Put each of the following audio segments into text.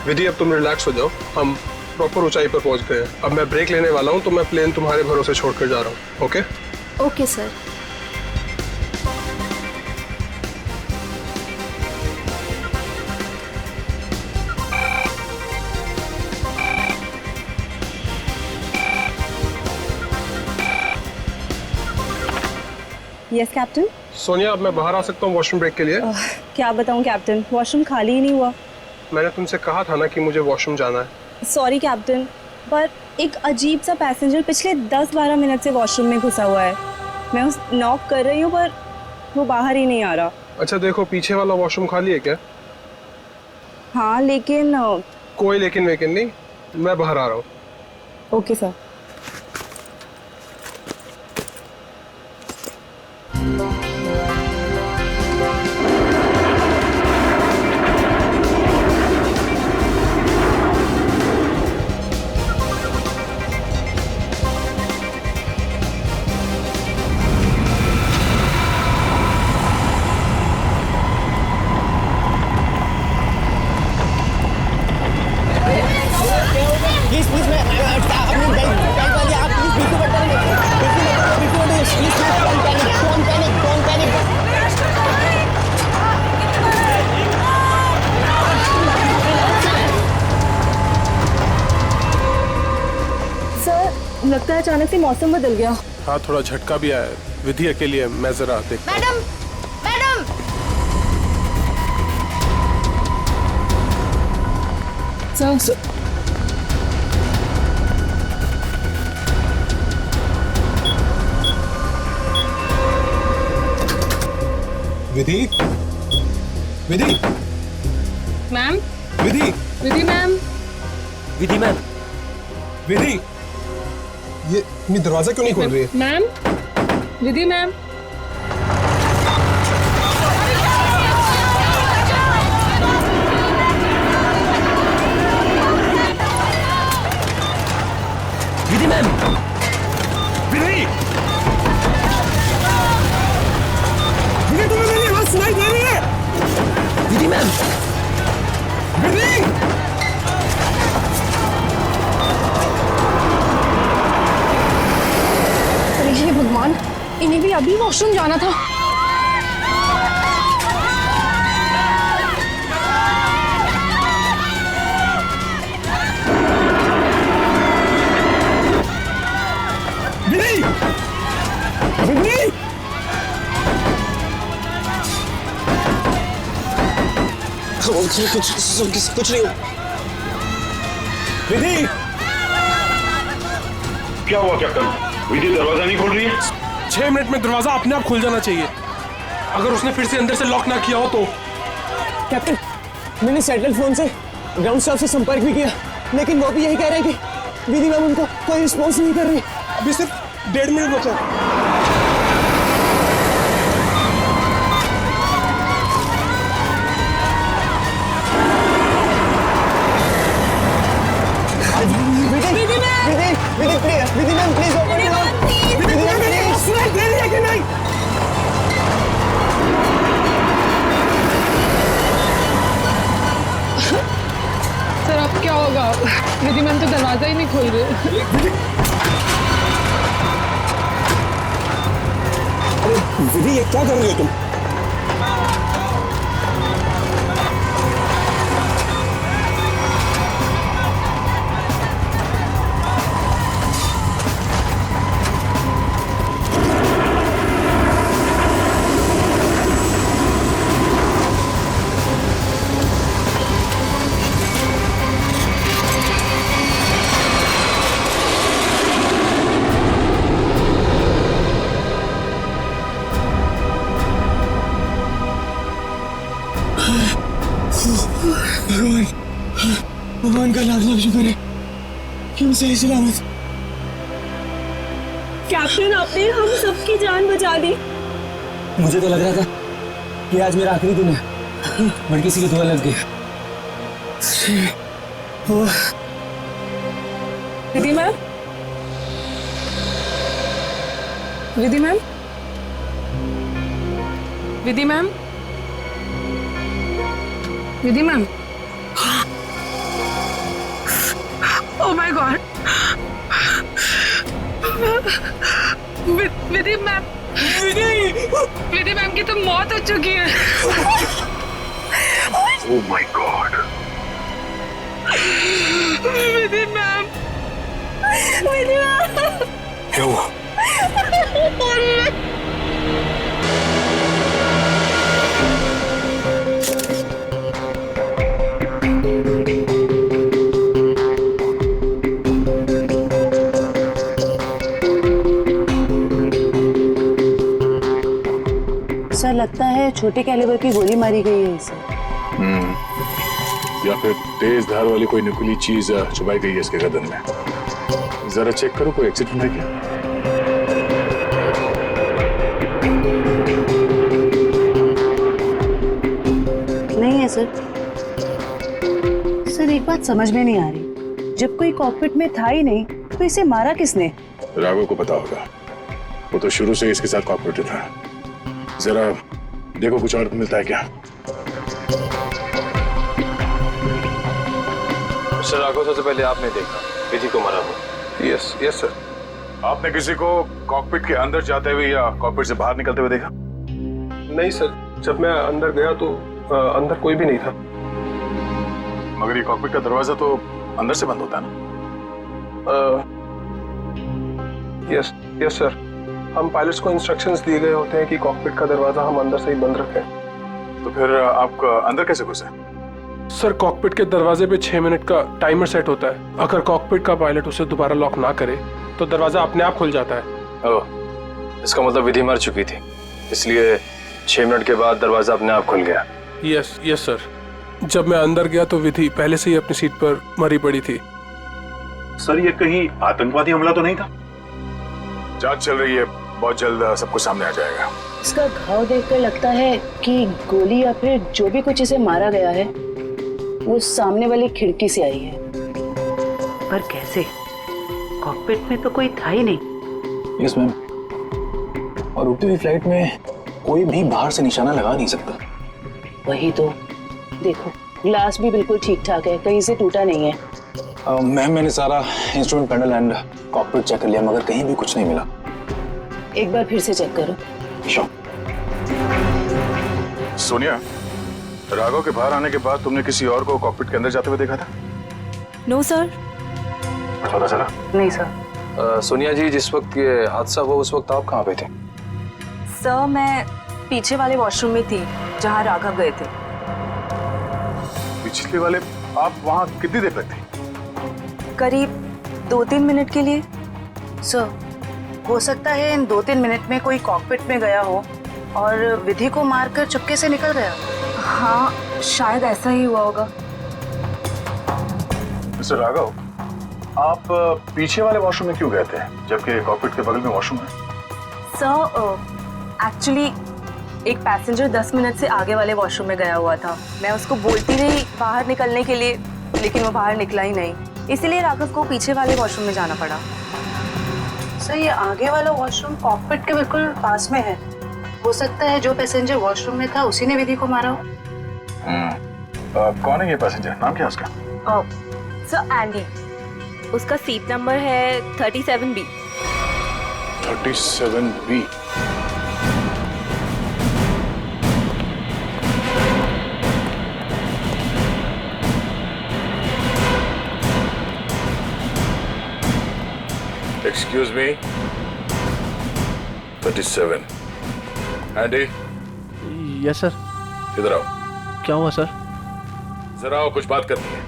विधि अब तुम रिलैक्स हो जाओ, हम प्रॉपर ऊंचाई पर पहुंच गए हैं। अब मैं ब्रेक लेने वाला हूं तो मैं प्लेन तुम्हारे भरोसे छोड़कर जा रहा हूं। Okay okay sir. Yes captain. Sonia, अब मैं बाहर आ सकता हूँ वॉशरूम ब्रेक के लिए? क्या बताऊं कैप्टन, वॉशरूम खाली ही नहीं हुआ। मैंने तुमसे कहा था ना कि मुझे वॉशरूम जाना है। सॉरी कैप्टन, पर एक अजीब सा पैसेंजर पिछले 10-12 मिनट से वॉशरूम में घुसा हुआ है। मैं उस नॉक कर रही हूँ पर वो बाहर ही नहीं आ रहा। अच्छा देखो, पीछे वाला वॉशरूम खाली है क्या? हाँ लेकिन कोई लेकिन वेकिन नहीं, मैं बाहर आ रहा हूँ। Okay sir. लगता है अचानक से मौसम बदल गया। हाँ, थोड़ा झटका भी आया। विधि अकेली है, मैं जरा देखता हूं। Madam, madam. सर विधि, विधि, मैम। विधि, विधि मैम। विधि मैम। विधि, ये दरवाजा क्यों नहीं खोल रही है? Ma'am. Vidhi ma'am. Vidhi ma'am. विधि, विधि, तुम्हें मेरी आवाज सुनाई दे रही है? विधि मैम। विधि, हे भगवान, इन्हें भी अभी वॉशरूम जाना था। विधि, विधि, कुछ नहीं। विधि, क्या हुआ कैप्टन? विधि दरवाजा नहीं खोल रही है? 6 मिनट में दरवाजा अपने आप खुल जाना चाहिए। अगर उसने फिर से अंदर से लॉक ना किया हो तो। कैप्टन, मैंने सैटेलाइट फोन से ग्राउंड स्टाफ से संपर्क भी किया, लेकिन वो भी यही कह रहे हैं कि विधि मैम उनको कोई रिस्पॉन्स नहीं कर रही। अभी सिर्फ 1.5 मिनट बचा। Vidhi ma'am please open it up. Vidhi ma'am please. सुनाई दे रही है कि नहीं? सर अब क्या होगा? विधि मैम तो दरवाजा ही नहीं खोल रहे। विधि, ये क्या कर रही हो तुम? भगवान का लाख लाख शुक्र है कि हम सही सलामत। कैप्टन, आपने हम सबकी जान बचा दी। मुझे तो लग रहा था कि आज मेरा आखिरी दिन है, बट किसी की दुआ लग गई। Vidhi ma'am. Vidhi ma'am. Vidhi ma'am. Vidhi ma'am. Oh my God, Vidhi ma'am, Vidhi ma'am की तो मौत हो चुकी है। Oh my God, Vidhi ma'am, क्या हुआ? सर लगता है छोटे कैलिबर की गोली मारी गई है इसे। या फिर तेज धार वाली कोई नुकीली चीज चुभाई गई है इसके गर्दन में। जरा चेक करो कोई एक्सीडेंट है क्या? नहीं है सर। सर एक बात समझ में नहीं आ रही, जब कोई कॉकपिट में था ही नहीं तो इसे मारा किसने? राघव को पता होगा, वो तो शुरू से ही इसके साथ कॉपरेटिव था। जरा देखो कुछ और मिलता है क्या? सर राघव, सबसे पहले आपने देखा विधि को मारा हुआ। Yes yes sir. आपने किसी को कॉकपिट के अंदर जाते हुए या कॉकपिट से बाहर निकलते हुए देखा? नहीं सर, जब मैं अंदर गया तो अंदर कोई भी नहीं था। मगर ये कॉकपिट का दरवाजा तो अंदर से बंद होता है ना? यस यस सर, हम पायलट्स को इंस्ट्रक्शंस दिए गए होते हैं कि कॉकपिट का दरवाजा हम अंदर से ही बंद रखें। तो फिर आप अंदर कैसे घुसे? सर कॉकपिट के दरवाजे पे 6 मिनट का टाइमर सेट होता है। अगर कॉकपिट का पायलट उसे दोबारा लॉक ना करे तो दरवाजा अपने आप खुल जाता है। ओह, इसका मतलब विधि मर चुकी थी, इसलिए 6 मिनट के बाद दरवाजा अपने आप खुल गया। यस यस सर, जब मैं अंदर गया तो विधि पहले से ही अपनी सीट पर मरी पड़ी थी। सर ये कहीं आतंकवादी हमला तो नहीं था? जांच चल रही है, बहुत जल्द सब कुछ सामने आ जाएगा। इसका घाव देखकर लगता है कि गोली या फिर जो भी कुछ इसे मारा गया है वो सामने वाली खिड़की से आई है। पर कैसे? कॉकपिट में तो कोई था ही नहीं। यस मैम, और उड़ती हुई फ्लाइट में कोई भी बाहर से निशाना लगा नहीं सकता। वही तो, देखो ग्लास भी बिल्कुल ठीक ठाक है, कहीं से टूटा नहीं है। मैम मैंने सारा instrument panel and cockpit check कर लिया, मगर कहीं भी कुछ नहीं मिला। एक बार फिर से चेक करो। श्योर। सोनिया, राघव के बाहर आने के बाद तुमने किसी और को कॉकपिट के अंदर जाते हुए देखा था? No sir. पता चला? नहीं सर। सोनिया जी, जिस वक्त ये हादसा हुआ उस वक्त आप कहाँ पे थे? सर मैं पीछे वाले वॉशरूम में थी जहाँ राघव गए थे। पिछले वाले? आप वहाँ कितनी देर तक थे? करीब 2-3 मिनट के लिए। सर हो सकता है इन 2-3 मिनट में कोई कॉकपिट में गया हो और विधि को मारकर चुपके से निकल गया। हाँ शायद ऐसा ही हुआ होगा। मिस्टर राघव, आप पीछे वाले वॉशरूम में क्यों गए थे जबकि कॉकपिट के बगल में वॉशरूम है? सर एक्चुअली एक पैसेंजर 10 मिनट से आगे वाले वॉशरूम में गया हुआ था। मैं उसको बोलती रही बाहर निकलने के लिए, लेकिन वो बाहर निकला ही नहीं, इसीलिए राघव को पीछे वाले वॉशरूम में जाना पड़ा। सर ये आगे वाला वॉशरूम कॉकपिट के बिल्कुल पास में है। हो सकता है जो पैसेंजर वॉशरूम में था उसी ने विधि को मारा हो। कौन है ये पैसेंजर? नाम क्या है उसका? सर एंडी, उसका सीट नंबर है 37B। 37B। Excuse me, 37. Andy, yes sir. इधर आओ। क्या हुआ सर? जरा आओ, कुछ बात करनी है।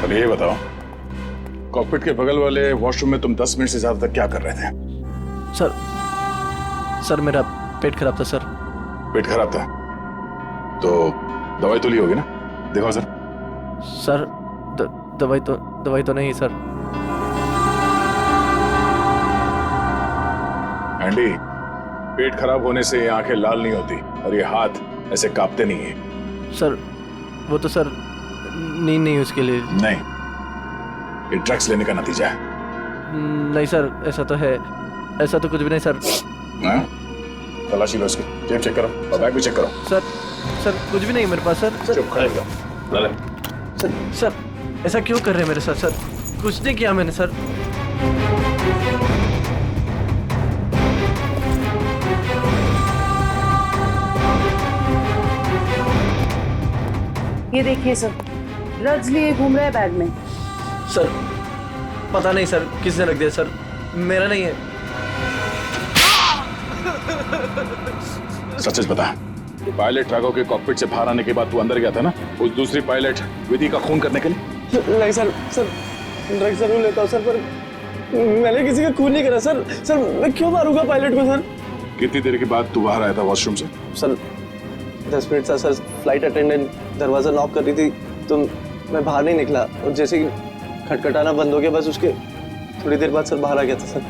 अब ये बताओ, कॉकपिट के बगल वाले वॉशरूम में तुम 10 मिनट से ज्यादा तक क्या कर रहे थे? सर मेरा पेट खराब था सर। पेट खराब था तो दवाई तो ली होगी ना? देखो सर। सर दवाई तो नहीं सर। एंडी, पेट खराब होने से आंखें लाल नहीं होती और ये हाथ ऐसे कांपते नहीं है। सर वो तो सर नींद नहीं उसके लिए। नहीं, ये ड्रग्स लेने का नतीजा है। नहीं सर, ऐसा तो है, ऐसा तो कुछ भी नहीं सर। तलाशी लो इसकी। जेब चेक करो और बैग भी चेक करो। सर कुछ भी नहीं मेरे पास सर। चुप खड़े हो जाओ। ले ले। सर ऐसा क्यों कर रहे हैं मेरे साथ सर? कुछ नहीं किया मैंने सर। ये देखिए सर, ड्रग्स लिए घूम रहा है बैग में। सर पता नहीं सर किसने रख दिया सर, मेरा नहीं है। सच बता, पायलट राघव के कॉकपिट से बाहर आने के बाद तू अंदर गया था ना उस दूसरी पायलट विधि का खून करने के लिए? नहीं सर, ड्रग्स जरूर लेता हूँ सर, पर मैंने किसी का खून नहीं करा सर। सर मैं क्यों मारूंगा पायलट को सर? कितनी देर के बाद तू बाहर आया था वॉशरूम से? सर 10 मिनट था सर। फ्लाइट अटेंडेंट दरवाजा नॉक कर रही थी तो मैं बाहर नहीं निकला, और जैसे ही खटखटाना बंद हो गया बस उसके थोड़ी देर बाद सर बाहर आ गया था सर।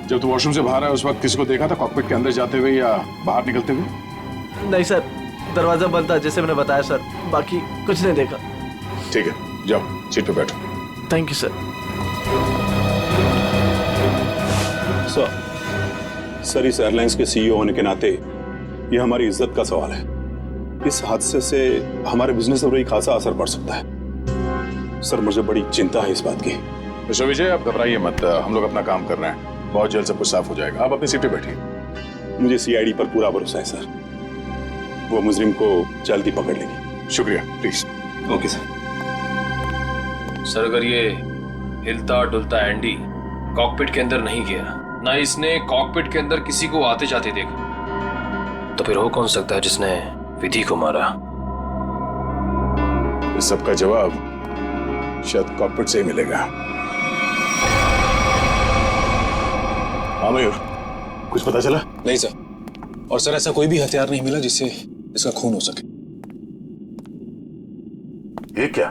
जब तू वॉशरूम से बाहर आया उस वक्त किसी को देखा था कॉकपिट के अंदर जाते हुए या बाहर निकलते हुए? नहीं सर, दरवाजा बंद था जैसे मैंने बताया सर, बाकी कुछ नहीं देखा। ठीक है, जाओ सीट पे बैठो। Thank you sir. सर इस एयरलाइंस के सीईओ होने के नाते ये हमारी इज्जत का सवाल है। इस हादसे से हमारे बिजनेस पर बड़ी खासा असर पड़ सकता है। सर मुझे बड़ी चिंता है इस बात की। मिस्टर विजय आप घबराइए मत, हम लोग अपना काम कर रहे हैं, बहुत जल्द सब कुछ साफ हो जाएगा। आप अपनी सीट पे बैठिए। मुझे सीआईडी पर पूरा भरोसा है सर, वो मुजरिम को जल्दी पकड़ लेगी। शुक्रिया, प्लीज। Okay sir. सर अगर ये हिलता डुलता एंडी कॉकपिट के अंदर नहीं गया, ना इसने कॉकपिट के अंदर किसी को आते जाते देखा, तो फिर हो कौन सकता है जिसने विधि को मारा? इस सब का जवाब शायद कॉकपिट से ही मिलेगा। हाँ मयूर, कुछ पता चला? नहीं सर, और सर ऐसा कोई भी हथियार नहीं मिला जिससे इसका खून हो सके। ये क्या?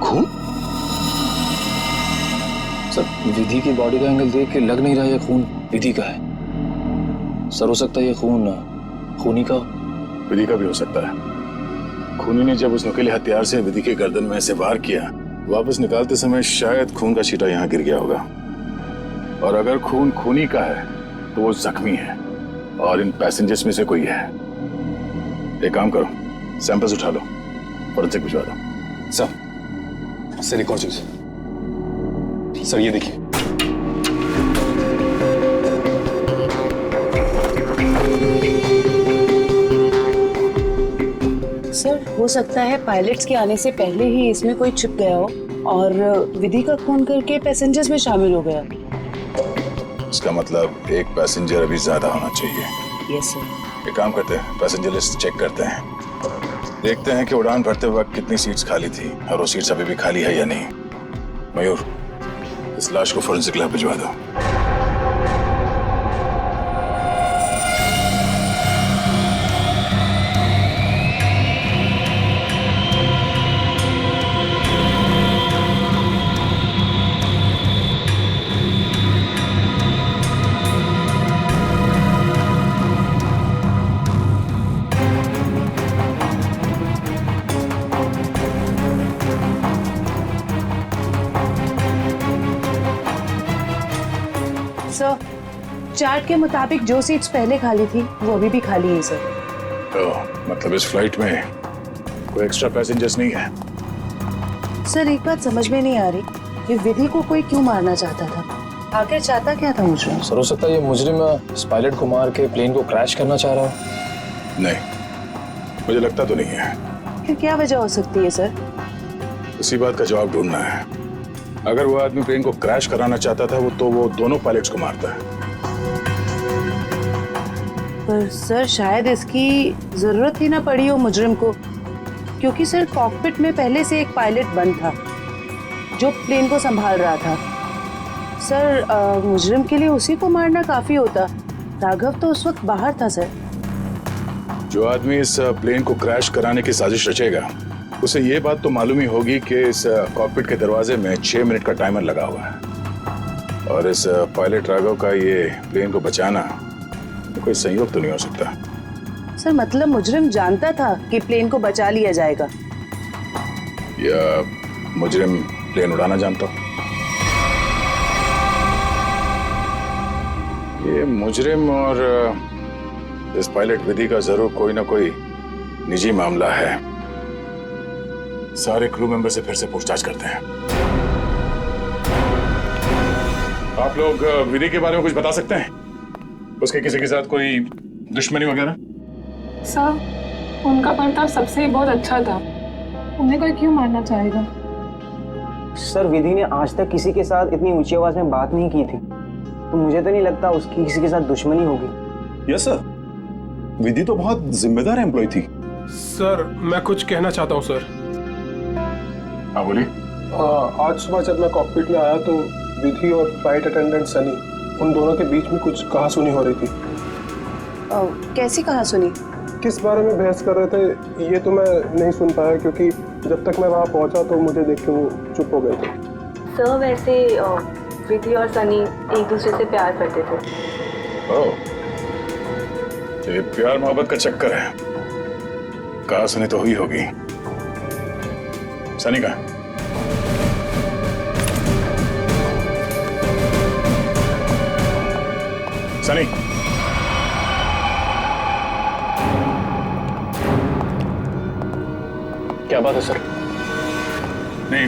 खून? सर विधि की बॉडी का एंगल देख के लग नहीं रहा ये खून विधि का है। सर हो सकता है ये खून खूनी का। विधि का भी हो सकता है। खूनी ने जब उस नुकीले हथियार से विधि के गर्दन में ऐसे वार किया, वापस निकालते समय शायद खून का छींटा यहाँ गिर गया होगा। और अगर खून खूनी का है तो वो जख्मी है और इन पैसेंजर्स में से कोई है। एक काम करो, सैंपल्स उठा लो, फॉरेंसिक भिजवा दो। सर एक और चीज सर, ये देखिए। सर हो सकता है पायलट्स के आने से पहले ही इसमें कोई छिप गया हो और विधि का खून करके पैसेंजर्स में शामिल हो गया। इसका मतलब एक पैसेंजर अभी ज्यादा होना चाहिए। Yes sir. एक काम करते हैं, पैसेंजर लिस्ट चेक करते हैं, देखते हैं कि उड़ान भरते वक्त कितनी सीट्स खाली थी और वो सीट्स अभी भी खाली है या नहीं। मयूर, इस लाश को फोरेंसिक लैब भिजवा दो। सर चार्ट के मुताबिक जो सीट्स पहले खाली थी वो अभी भी खाली है सर। तो मतलब इस फ्लाइट में कोई एक्स्ट्रा पैसेंजर्स नहीं है? सर एक बात समझ में नहीं आ रही कि विधि को कोई क्यों मारना चाहता था, आखिर चाहता क्या था मुजरिम? सर हो सकता है ये मुजरिम इस पायलट को मार के प्लेन को क्रैश करना चाह रहा हो। नहीं, मुझे लगता तो नहीं है। फिर क्या वजह हो सकती है सर? इसी बात का जवाब ढूंढना है। अगर वो आदमी प्लेन को क्रैश कराना चाहता था वो दोनों पायलट्स को मारता है। पर सर शायद इसकी जरूरत ही ना पड़ी हो मुजरिम को, क्योंकि सर कॉकपिट में पहले से एक पायलट बंद था जो प्लेन को संभाल रहा था। सर मुजरिम के लिए उसी को मारना काफी होता। राघव तो उस वक्त बाहर था सर। जो आदमी इस प्लेन को क्रैश कराने की साजिश रचेगा उसे ये बात तो मालूम ही होगी कि इस कॉकपिट के दरवाजे में 6 मिनट का टाइमर लगा हुआ है और इस पायलट राघव का ये प्लेन को बचाना तो कोई संयोग तो नहीं हो सकता। सर मतलब मुजरिम जानता था कि प्लेन को बचा लिया जाएगा? या मुजरिम प्लेन उड़ाना जानता हूं। ये मुजरिम और इस पायलट विधि का जरूर कोई ना कोई निजी मामला है। सारे क्रू मेंबर से फिर से पूछताछ करते हैं। आप लोग विधि के बारे में कुछ बता सकते हैं? उसके किसी के साथ कोई दुश्मनी वगैरह? सर उनका बर्ताव सबसे बहुत अच्छा था, उन्हें कोई क्यों मारना चाहेगा? सर विधि ने आज तक किसी के साथ इतनी ऊंची आवाज में बात नहीं की थी, तो मुझे तो नहीं लगता उसकी किसी के साथ दुश्मनी होगी। यस सर, विधि तो बहुत जिम्मेदार एम्प्लॉय थी। सर मैं कुछ कहना चाहता हूँ सर। हाँ बोलिए। आज सुबह जब मैं कॉकपिट में आया तो विधि और फ्लाइट अटेंडेंट सनी, उन दोनों के बीच में कुछ कहासुनी हो रही थी। कैसी कहासुनी? किस बारे में बहस कर रहे थे ये तो मैं नहीं सुन पाया, क्योंकि जब तक मैं वहाँ पहुँचा तो मुझे देख के वो चुप हो गए थे। सर वैसे विधि और सनी एक दूसरे से प्यार करते थे। ओह, तो ये प्यार मोहब्बत का चक्कर है। कहा सुनी तो हुई होगी। सनी का सनी, क्या बात है सर? नहीं,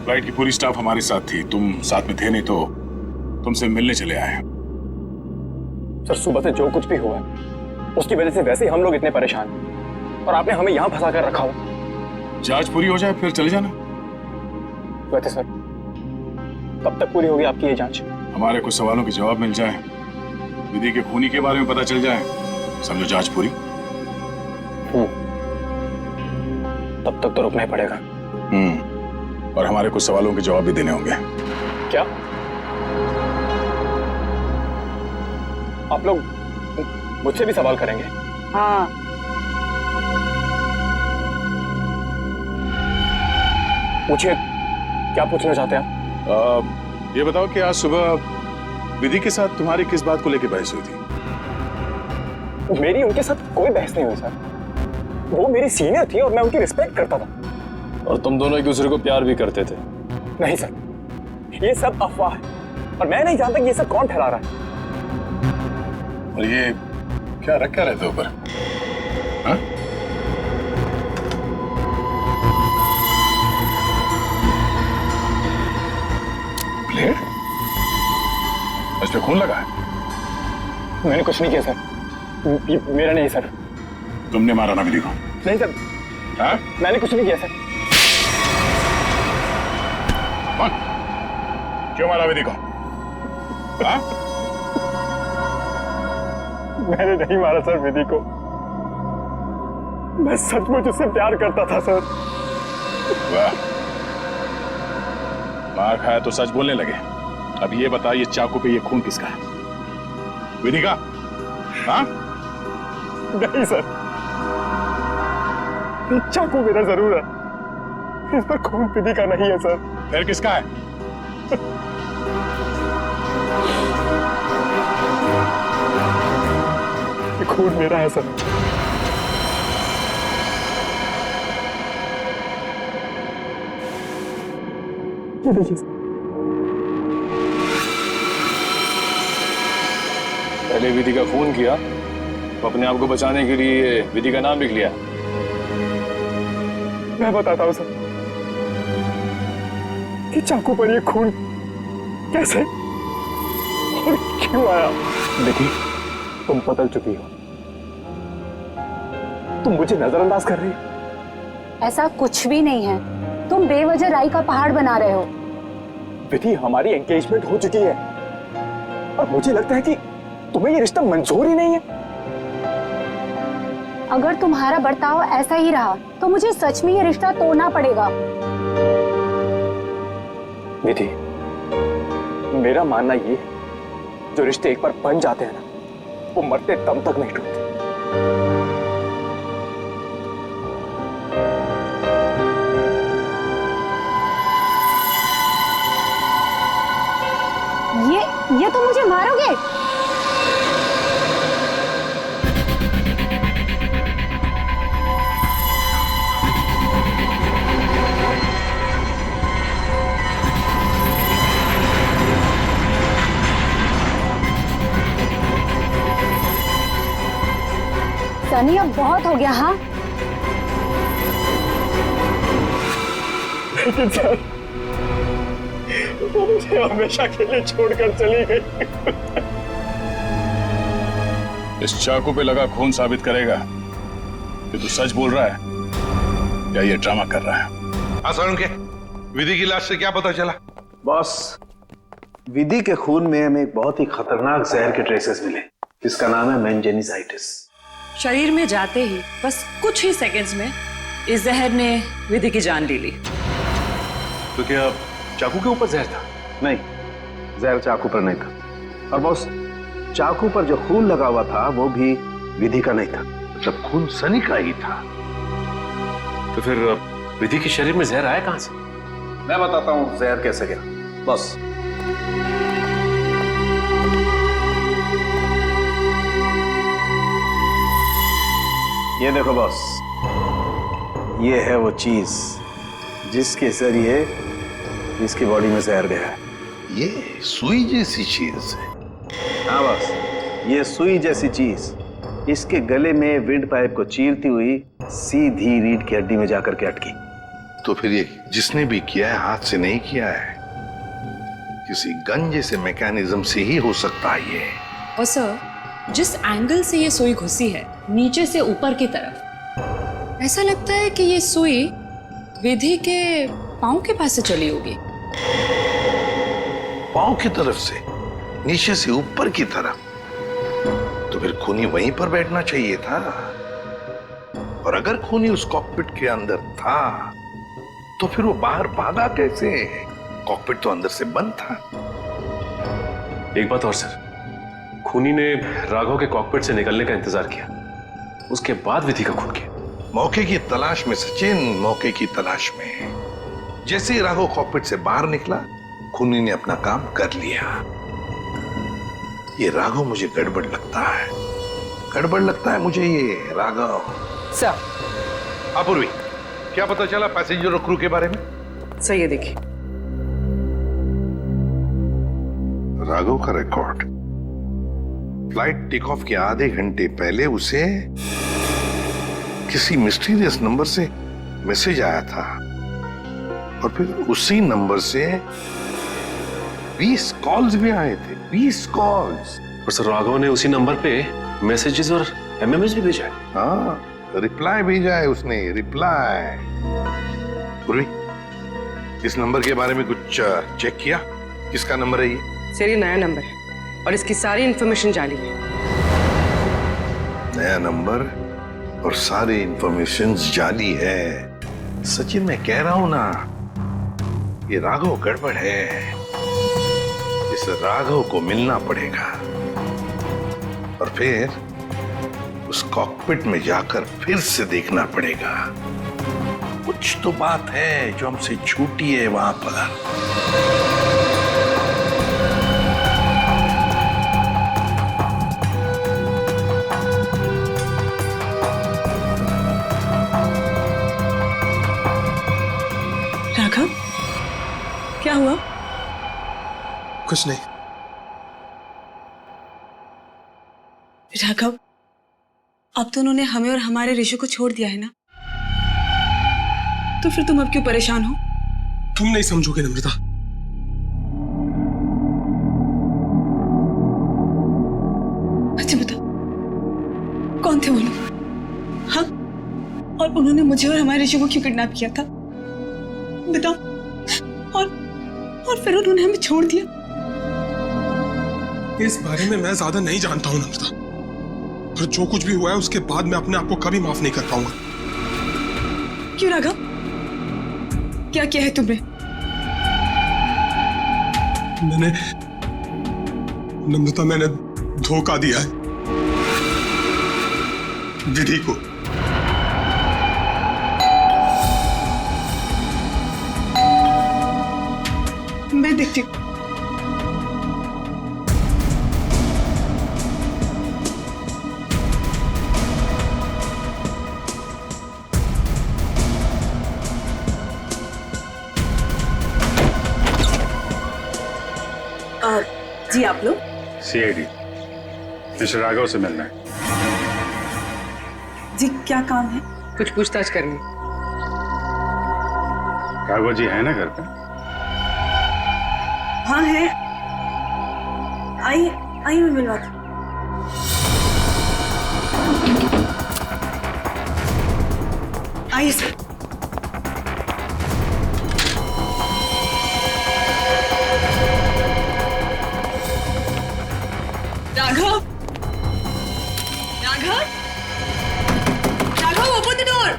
फ्लाइट की पूरी स्टाफ हमारे साथ थी, तुम साथ में थे नहीं तो तुमसे मिलने चले आए। सर सुबह से जो कुछ भी हुआ है उसकी वजह से वैसे ही हम लोग इतने परेशान हैं, और आपने हमें यहाँ फंसा कर रखा हुआ। जांच पूरी हो जाए फिर चले जाना। वैसे सर कब तक पूरी होगी आपकी ये जांच? हमारे कुछ सवालों के जवाब मिल जाए, विधि के खूनी के बारे में पता चल जाए, समझो जांच पूरी। तब तक तो रुकना ही पड़ेगा। और हमारे कुछ सवालों के जवाब भी देने होंगे। क्या आप लोग मुझसे भी सवाल करेंगे? हाँ। पूछिए, क्या पूछना चाहते हैं आप? ये बताओ कि आज सुबह विधि के साथ तुम्हारी किस बात को लेकर बहस हुई थी? मेरी उनके साथ कोई बहस नहीं हुई सर। वो मेरी सीनियर थी और मैं उनकी रिस्पेक्ट करता था। और तुम दोनों एक दूसरे को प्यार भी करते थे? नहीं सर, ये सब अफवाह है और मैं नहीं जानता कि ये सब कौन फैला रहा है। और ये क्या रख क्या रहते ऊपर? हाँ? प्लेट? इस पे खून लगा है? मैंने कुछ नहीं किया सर, ये मेरा नहीं सर। तुमने मारा ना विधि को? नहीं सर। हाँ? मैंने कुछ नहीं किया सर। कौन? क्यों मारा विधि को? हाँ? मैंने नहीं मारा सर विधि को, मैं सचमुच उससे प्यार करता था सर। वाह, मार खाया तो सच बोलने लगे। अब ये बता, ये चाकू पे ये खून किसका है? विधि का? हाँ? नहीं सर, ये चाकू मेरा जरूर है, इस पर खून विधि का नहीं है सर। फिर किसका है? ये खून मेरा है सर। ये देखिए सर। पहले विधि का खून किया तो अपने आप को बचाने के लिए विधि का नाम लिख लिया। मैं बताता हूं सर कि चाकू पर ये खून कैसे और क्यों आया। देखिए, तुम बदल चुकी हो, तुम मुझे नजरअंदाज कर रही हो। ऐसा कुछ भी नहीं है, तुम बेवजह राई का पहाड़ बना रहे हो। विधि, हमारी एंगेजमेंट हो चुकी है और मुझे लगता है कि तुम्हें ये रिश्ता मंजूर ही नहीं है। अगर तुम्हारा बर्ताव ऐसा ही रहा तो मुझे सच में ये रिश्ता तोड़ना पड़ेगा। विधि, मेरा मानना ये है, जो रिश्ते एक बार बन जाते हैं ना, वो मरते दम तक नहीं टूटते। ये तुम मुझे मारोगे? सनी अब बहुत हो गया। हाँ लेकिन सर वो मुझे हमेशा के लिए छोड़कर चली गई। इस चाकू पे लगा खून साबित करेगा कि तू सच बोल रहा है या ये ड्रामा कर रहा है। आसान के विधि की लाश से क्या पता चला? बॉस, विधि के खून में हमें एक बहुत ही खतरनाक जहर के ट्रेसेस मिले जिसका नाम है मेंजेनिसाइटिस। शरीर में जाते ही बस कुछ ही सेकंड्स में इस जहर ने विधि की जान ले ली। तो क्या चाकू के ऊपर जहर था? नहीं, जहर चाकू पर नहीं था। और बॉस, चाकू पर जो खून लगा हुआ था वो भी विधि का नहीं था। जब खून सनी का ही था तो फिर विधि के शरीर में जहर आया कहां से? मैं बताता हूं जहर कैसे गया। बॉस, ये देखो बॉस, ये है वो चीज जिसके जरिए इसकी बॉडी में जहर गया है। ये सुई जैसी चीज है। हाँ बॉस, ये सुई जैसी चीज इसके गले में विंड पाइप को चीरती हुई सीधी रीढ़ की हड्डी में जाकर के अटकी। तो फिर ये जिसने भी किया है हाथ से नहीं किया है, किसी गन जैसे मैकेनिज्म से ही हो सकता है ये। और सर, जिस एंगल से ये सुई घुसी है, नीचे से ऊपर की तरफ, ऐसा लगता है कि ये सुई विधि के पांव के पास से चली होगी। पांव की तरफ से, नीचे से ऊपर की तरफ? तो फिर खूनी वहीं पर बैठना चाहिए था। और अगर खूनी उस कॉकपिट के अंदर था तो फिर वो बाहर भागा कैसे? कॉकपिट तो अंदर से बंद था। एक बात और सर, खूनी ने राघव के कॉकपिट से निकलने का इंतजार किया, उसके बाद विधि का खून किया। मौके की तलाश में सचिन, मौके की तलाश में। जैसे ही राघव कॉकपिट से बाहर निकला, खूनी ने अपना काम कर लिया। ये राघव मुझे गड़बड़ लगता है, गड़बड़ लगता है मुझे ये राघव। सर, अपूर्वी, क्या पता चला पैसेंजर और क्रू के बारे में? सर ये देखिए, राघव का रिकॉर्ड। फ्लाइट टेक ऑफ के आधे घंटे पहले उसे किसी मिस्टीरियस नंबर से मैसेज आया था और फिर उसी नंबर से 20 कॉल्स भी आए थे। 20 कॉल्स। और सर, राघव ने उसी नंबर पे मैसेजेस और एमएमएस भी भेजा है। हाँ, रिप्लाई भेजा है उसने, रिप्लाई। पूर्वी, इस नंबर के बारे में कुछ चेक किया? किसका नंबर है ये? सर ये नया नंबर है और इसकी सारी इंफॉर्मेशन जाली है। नया नंबर और सारी इंफॉर्मेशन जाली है। सचिन, मैं कह रहा हूं ना, ये राघव गड़बड़ है। इस राघव को मिलना पड़ेगा और फिर उस कॉकपिट में जाकर फिर से देखना पड़ेगा। कुछ तो बात है जो हमसे छूटी है वहां पर। राघव, क्या हुआ? कुछ नहीं। राघव, अब तो उन्होंने हमें और हमारे ऋषि को छोड़ दिया है ना, तो फिर तुम अब क्यों परेशान हो? तुम नहीं समझोगे नम्रता। अच्छा बता, कौन थे वो लोग? हाँ, और उन्होंने मुझे और हमारे ऋषि को क्यों किडनैप किया था? बताओ। और फिर उन्होंने हमें छोड़ दिया। इस बारे में मैं ज्यादा नहीं जानता हूं नम्रता, पर जो कुछ भी हुआ है उसके बाद मैं अपने आप को कभी माफ नहीं कर पाऊंगा। क्यों राघव, क्या किया है तुमने? नम्रता, मैंने धोखा दिया है विधि को। मैं देखती हूँ। जी आप लोग? सीआईडी, मिस्टर राघव से मिलना है। जी क्या काम है? कुछ पूछताछ करनी। राघव जी है ना घर पे? हाँ है। आई मैं मिलवाती। आइए sir. Raghav, Raghav, Raghav, open the door.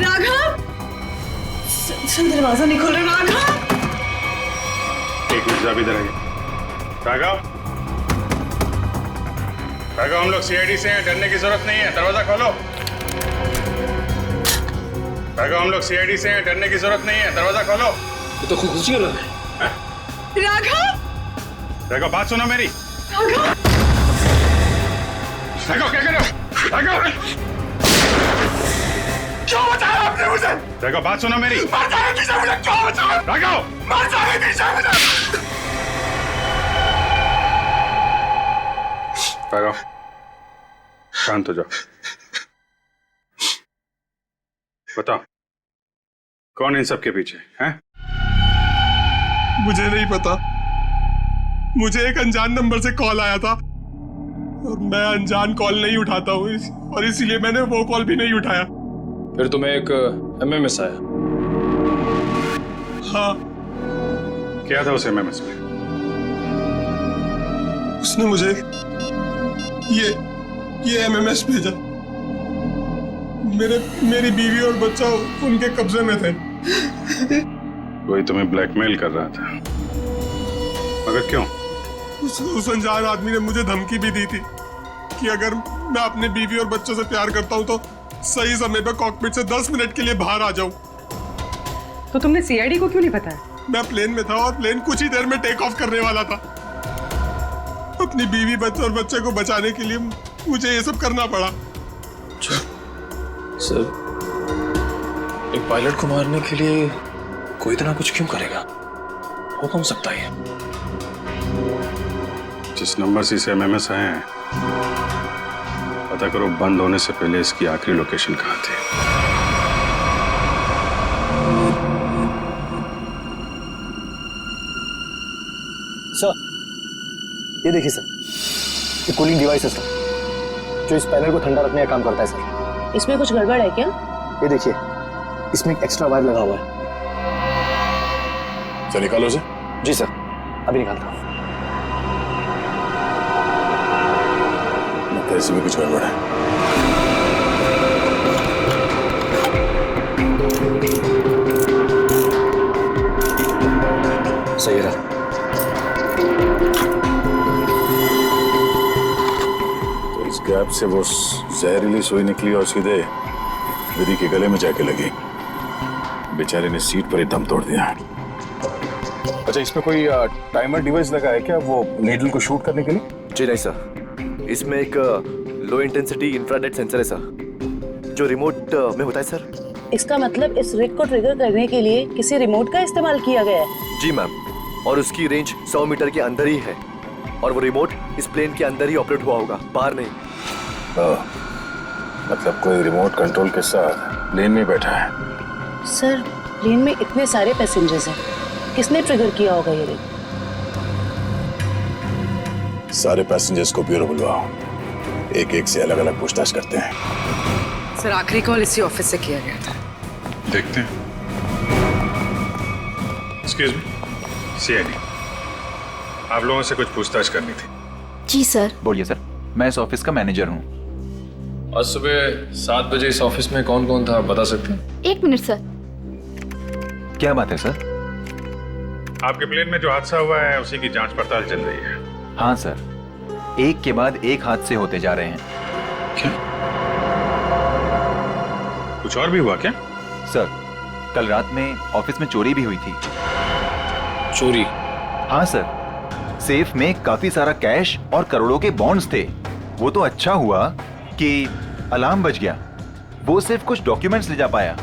Raghav, sir दरवाजा नहीं खोल रहा। राघव, एक मिनट, आप इधर आइए। राघव, राघव, हम लोग सीआईडी से हैं, डरने की जरूरत नहीं है, दरवाजा खोलो। राघव, हम लोग सीआईडी से हैं, डरने की जरूरत नहीं है, दरवाजा खोलो। ये तो खुशी हो रहा है। राघव, राघव, बात सुनो मेरी। राघव, राघव, क्या कर रहे हो? राघव, क्यों बचाया आपने मुझे? राघव, बात सुनो मेरी। मर जाए पीछे मुझे, क्यों बचाया? राघव, मर जाए पीछे मुझे। राघव, शांत हो जाओ। बताओ, कौन इन सब के पीछे है? मुझे नहीं पता। मुझे एक अनजान नंबर से कॉल आया था और मैं अनजान कॉल नहीं उठाता हूँ, और इसीलिए मैंने वो कॉल भी नहीं उठाया। फिर तुम्हें एक एमएमएस आया? हाँ। क्या था उस एमएमएस में? उसने मुझे ये एमएमएस भेजा। मेरी बीवी और बच्चा उनके कब्जे में थे। वही तुम्हें ब्लैकमेल कर रहा था, मगर क्यों? उस अनजान आदमी ने मुझे धमकी भी दी थी कि अगर मैं अपने बीवी और बच्चों से प्यार करता हूं तो सही समय पर कॉकपिट से 10 मिनट के लिए बाहर आ जाऊं। तो तुमने सीआईडी को क्यों नहीं बताया? मैं प्लेन में था और प्लेन कुछ ही देर में टेक ऑफ करने वाला था। अपनी बीवी, बच्चे और बच्चे को बचाने के लिए मुझे ये सब करना पड़ा। सर, एक पायलट को मारने के लिए कोई इतना कुछ क्यों करेगा? हो कौन सकता है? जिस नंबर से इसे एमएमएस आए हैं, पता करो बंद होने से पहले इसकी आखिरी लोकेशन कहाँ थी। सर, ये देखिए सर, ये कूलिंग डिवाइस है सर, जो इस पैनल को ठंडा रखने का काम करता है सर। इसमें कुछ गड़बड़ है क्या? ये देखिए, इसमें एक एक्स्ट्रा वायर लगा हुआ है। सर निकालो उसे। जी सर, अभी निकालता हूँ। लगता है इसमें कुछ गड़बड़ है। सही रहा। तो इस गैप से वो जहरीली सुई निकली और सीधे विधि के गले में जाके लगी। बेचारे ने सीट पर ही दम तोड़ दिया। अच्छा, इसमें कोई टाइमर डिवाइस लगा है क्या, वो नीडल को शूट करने के लिए? जी नहीं सर, इसमें एक लो इंटेंसिटी इंफ्रारेड सेंसर है सर, जो रिमोट में होता है सर। इसका मतलब इस रिग को ट्रिगर करने के लिए किसी रिमोट का इस्तेमाल किया गया है? जी मैम, और उसकी रेंज 100 मीटर के अंदर ही है, और वो रिमोट इस प्लेन के अंदर ही ऑपरेट हुआ होगा, बाहर नहीं। मतलब कोई रिमोट कंट्रोल के साथ प्लेन में बैठा है। सर, प्लेन में इतने सारे पैसेंजर्स हैं, किसने ट्रिगर किया होगा ये रिग? सारे पैसेंजर्स को ब्यूरो बुलवाओ, एक एक से अलग अलग पूछताछ करते हैं। सर, आखिरी कॉल इसी ऑफिस से किया गया था। देखते हैं। एक्सक्यूज मी, सीआईडी, आप लोगों से कुछ पूछताछ करनी थी। जी सर। बोलिए सर, मैं इस ऑफिस का मैनेजर हूँ। आज सुबह 7 बजे इस ऑफिस में कौन कौन था, बता सकते हैं? 1 मिनट सर। क्या बात है सर? आपके प्लेन में जो हादसा हुआ है उसी की जांच पड़ताल चल रही है। हाँ सर, एक के बाद एक हादसे होते जा रहे हैं। क्या? कुछ और भी हुआ क्या? सर, कल रात में ऑफिस में चोरी भी हुई थी। चोरी? हाँ सर, सेफ में काफी सारा कैश और करोड़ों के बॉन्ड्स थे। वो तो अच्छा हुआ कि अलार्म बज गया। वो सिर्फ कुछ डॉक्यूमेंट्स ले जा पाया।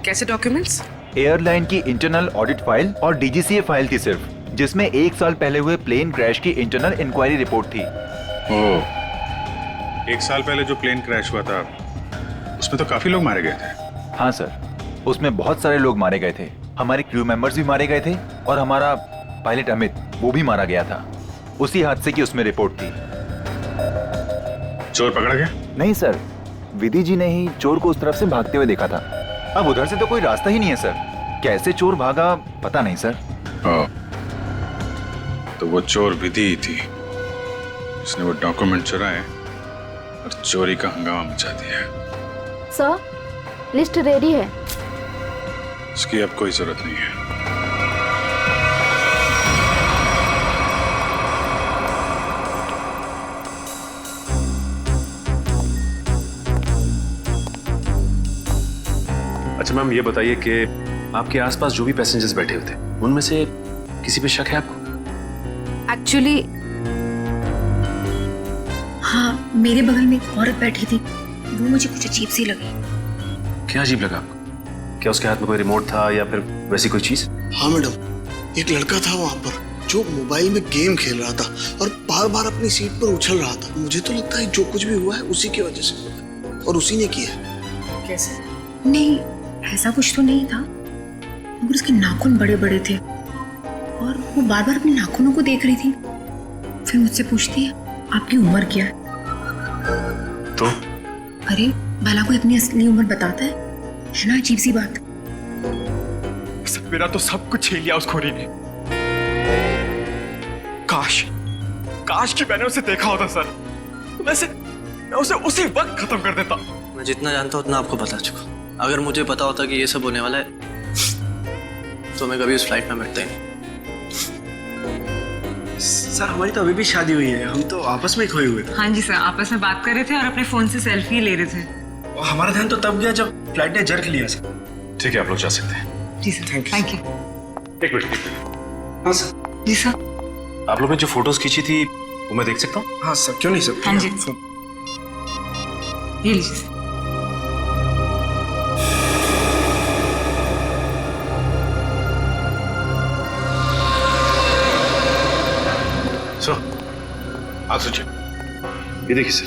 कैसे डॉक्यूमेंट्स? एयरलाइन की इंटरनल ऑडिट फाइल और डीजीसीए फाइल थी सिर्फ, जिसमें 1 साल पहले हुए प्लेन क्रैश की इंटरनल इंक्वायरी रिपोर्ट थी। एक साल पहले जो प्लेन क्रैश हुआ था उसमें तो काफी लोग मारे गए थे। हाँ सर, उसमें बहुत सारे लोग मारे गए थे। हमारे क्रू मेंबर्स भी मारे गए थे और हमारा पायलट अमित वो भी मारा गया था। उसी हादसे की उसमें रिपोर्ट थी। चोर पकड़ा गया? नहीं सर, विधि जी ने ही चोर को उस तरफ से भागते हुए देखा था। अब उधर से तो कोई रास्ता ही नहीं है सर। कैसे चोर भागा पता नहीं सर। तो वो चोर विधि ही थी, उसने वो डॉक्यूमेंट चुराए और चोरी का हंगामा मचा दिया। सर, लिस्ट रेडी है। उसकी अब कोई जरूरत नहीं है। अच्छा मैम, ये बताइए कि आपके आसपास जो भी पैसेंजर्स बैठे हुए थे उनमें से किसी पे शक है आपको? एक्चुअली हाँ, मेरे बगल में एक औरत बैठी थी, वो मुझे कुछ अजीब सी लगी। क्या अजीब लगा आपको? क्या उसके हाथ में कोई रिमोट था या फिर वैसी कोई चीज? हाँ मैडम, एक लड़का था वहाँ पर जो मोबाइल में गेम खेल रहा था और बार बार अपनी सीट पर उछल रहा था। मुझे तो लगता है जो कुछ भी हुआ है उसी की वजह से हुआ है और उसी ने किया है। कैसे? नहीं, ऐसा कुछ तो नहीं था, मगर उसके नाखून बड़े बड़े थे और वो बार बार अपने नाखूनों को देख रही थी। फिर मुझसे पूछती है आपकी उम्र क्या है? तो अरे भला कोई अपनी असली उम्र बताता है ना? अजीब सी बात। मेरा तो सब कुछ छीन लिया उस खोरी ने। काश कि मैंने उसे देखा होता सर, तो मैं उसे उसी वक्त खत्म कर देता। मैं जितना जानता हूँ उतना आपको बता चुका। अगर मुझे पता होता कि ये सब होने वाला है तो मैं कभी उस फ्लाइट में बैठता ही नहीं। सर, हमारी तो अभी भी शादी हुई है, हम तो आपस में खोए हुए थे। हाँ जी सर, आपस में बात कर रहे थे और अपने फोन से सेल्फी ले रहे थे। और हमारा ध्यान तो तब गया जब फ्लाइट ने जर्क लिया सर। ठीक है, आप लोग जा सकते हैं। जी सर, थैंक यू। एक मिनट। हाँ सर। जी सर। आप लोग ने जो फोटोज खींची थी वो मैं देख सकता हूँ? हाँ सर, क्यों नहीं सर। हाँ जी, ये लीजिए सर। सचिन, ये देखिए सर,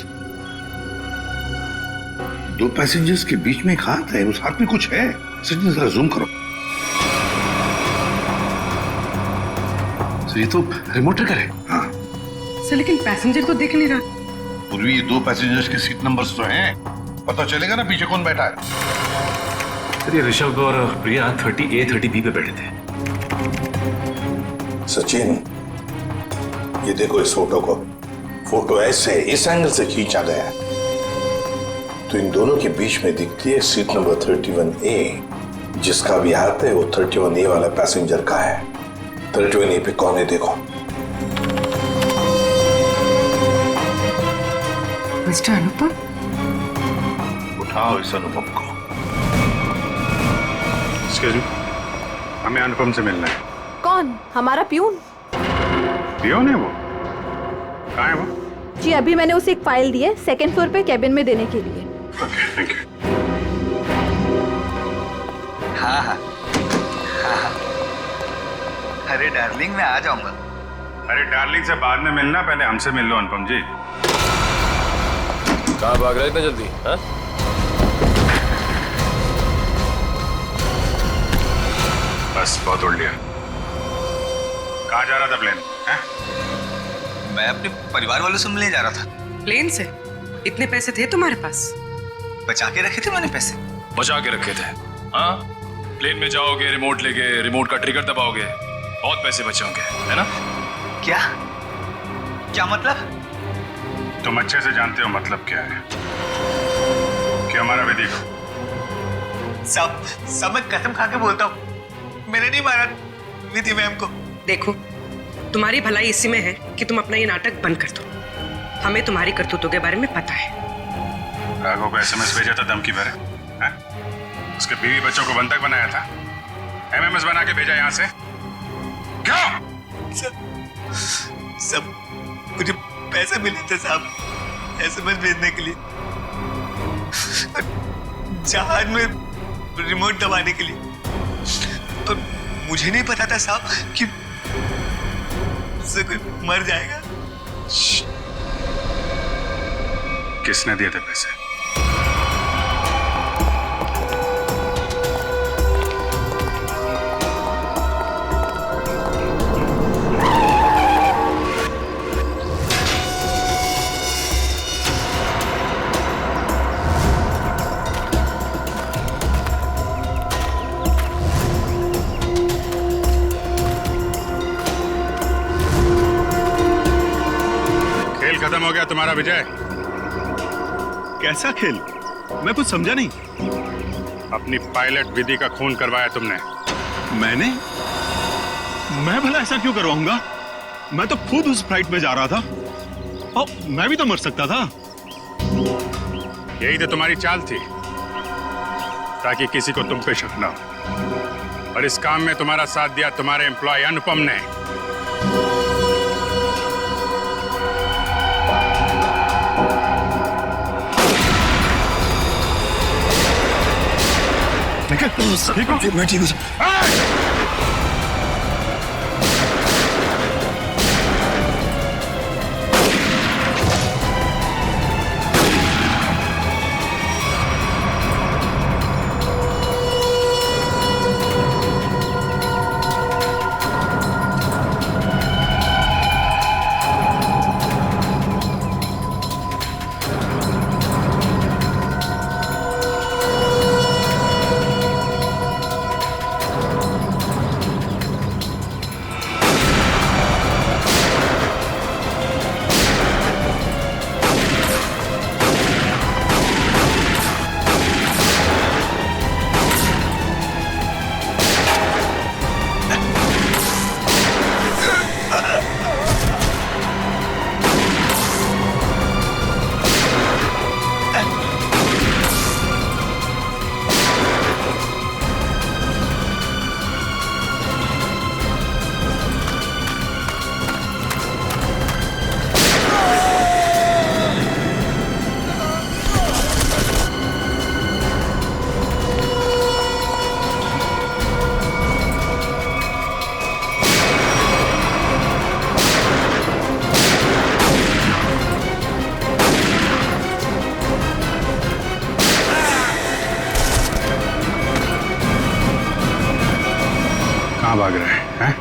दो पैसेंजर्स के बीच में एक हाथ है, उस हाथ में कुछ है। सचिन जरा जूम करो। सर ये तो रिमोट ट्रिगर है। हाँ सर, लेकिन पैसेंजर तो दिख नहीं रहा। पूर्वी, ये दो पैसेंजर्स के सीट नंबर्स तो हैं, पता चलेगा ना पीछे कौन बैठा है। सर ये ऋषभ और प्रिया 30A 30B पे बैठे थे। सचिन, ये देखो इस फोटो को। फोटो ऐसे इस एंगल से खींचा गया है तो इन दोनों के बीच में दिखती है सीट नंबर 31A। जिसका भी हाथ है वो 31A वाला पैसेंजर का है। 31A पे कौन है देखो। मिस्टर अनुपम। उठाओ इस अनुपम को। एक्सक्यूज मी, हमें अनुपम से मिलना है। कौन? हमारा प्यून? पियोन है वो? कहाँ है वो? जी अभी मैंने उसे एक फाइल दी है, 2nd फ्लोर पे कैबिन में देने के लिए। Okay, thank you. हाँ। अरे डार्लिंग, मैं आ जाऊंगा। अरे डार्लिंग से बाद में मिलना, पहले हमसे मिल लो अनुपम जी। कहाँ भाग रहे इतना जल्दी? हाँ? बस बहुत उड़ लिया। कहाँ जा रहा था प्लेन? मैं अपने परिवार वालों से मिलने जा रहा था। प्लेन से? इतने पैसे थे तुम्हारे पास? बचा के रखे थे मैंने पैसे। बचा के रखे थे? हाँ, प्लेन में जाओगे, रिमोट लेके रिमोट का ट्रिगर दबाओगे, बहुत पैसे बचे होंगे, है ना? क्या मतलब? तुम अच्छे से जानते हो मतलब क्या है। कि हमारा विधि को सब मैं कसम खा के बोलता हूँ, मैंने नहीं मारा विधि मैम को। देखो, तुम्हारी भलाई इसी में है कि तुम अपना ये नाटक बंद कर दो। हमें तुम्हारी करतूतों के बारे में पता है। राघव को SMS भेजा था धमकी भरे, उसके बीवी बच्चों को बंधक बनाया था, MMS बना के भेजा यहाँ से। क्यों? सब मुझे पैसे मिले थे साहब SMS भेजने के लिए, जहाज में रिमोट दबाने के लिए। और मुझे नहीं पता था साहब कि उससे कोई मर जाएगा। किसने दिए थे पैसे? खत्म हो गया तुम्हारा विजय। कैसा खेल? मैं कुछ समझा नहीं। अपनी पायलट विधि का खून करवाया तुमने। मैंने? मैं भला ऐसा क्यों करवाऊंगा? मैं तो खुद उस फ्लाइट में जा रहा था और मैं भी तो मर सकता था। यही तो तुम्हारी चाल थी, ताकि किसी को तुम पे शक ना हो। और इस काम में तुम्हारा साथ दिया तुम्हारे एम्प्लॉय अनुपम ने। ठीक हो? मैं ठीक हूँ। कहाँ भाग रहे हैं?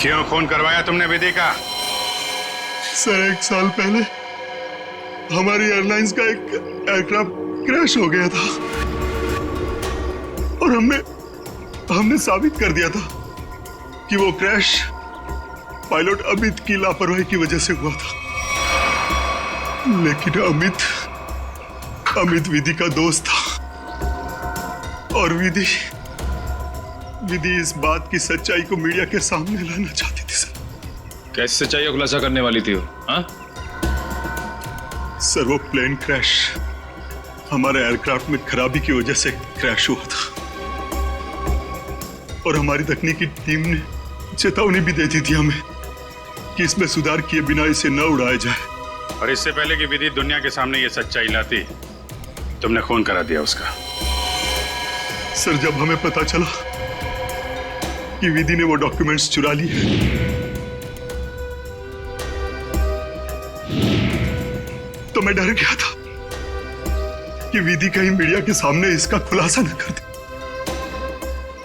क्यों खून करवाया तुमने विधि का? सर 1 साल पहले हमारी एयरलाइंस का एक एयरक्राफ्ट क्रैश हो गया था और हमने साबित कर दिया था कि वो क्रैश पायलट अमित की लापरवाही की वजह से हुआ था। लेकिन अमित विधि का दोस्त था और विधि इस बात की सच्चाई को मीडिया के सामने लाना चाहती थी सर। कैसी सच्चाई का खुलासा करने वाली थी वो? हाँ? सर वो प्लेन क्रैश हमारे एयरक्राफ्ट में खराबी की वजह से क्रैश हुआ था और हमारी तकनीकी टीम ने चेतावनी भी दे दी थी हमें कि इसमें सुधार किए बिना इसे न उड़ाया जाए। और इससे पहले कि विधि दुनिया के सामने ये सच्चाई लाती, तुमने खून करा दिया उसका। सर जब हमें पता चला कि विधि ने वो डॉक्यूमेंट्स चुरा लिए तो मैं डर गया था कि विधि कहीं मीडिया के सामने इसका खुलासा न कर दे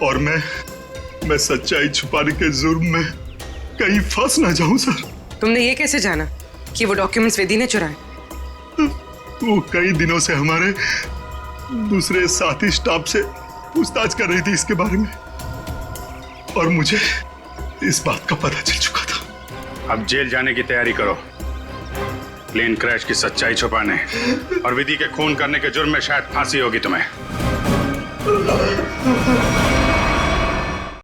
और मैं सच्चाई छुपाने के जुर्म में कहीं फंस ना जाऊं। सर तुमने ये कैसे जाना कि वो डॉक्यूमेंट्स विधि ने चुराए? वो कई दिनों से हमारे दूसरे साथी स्टाफ से पूछताछ कर रही थी इसके बारे में और मुझे इस बात का पता चल चुका था। अब जेल जाने की तैयारी करो, प्लेन क्रैश की सच्चाई छुपाने और विधि के खून करने के जुर्म में शायद फांसी होगी तुम्हें।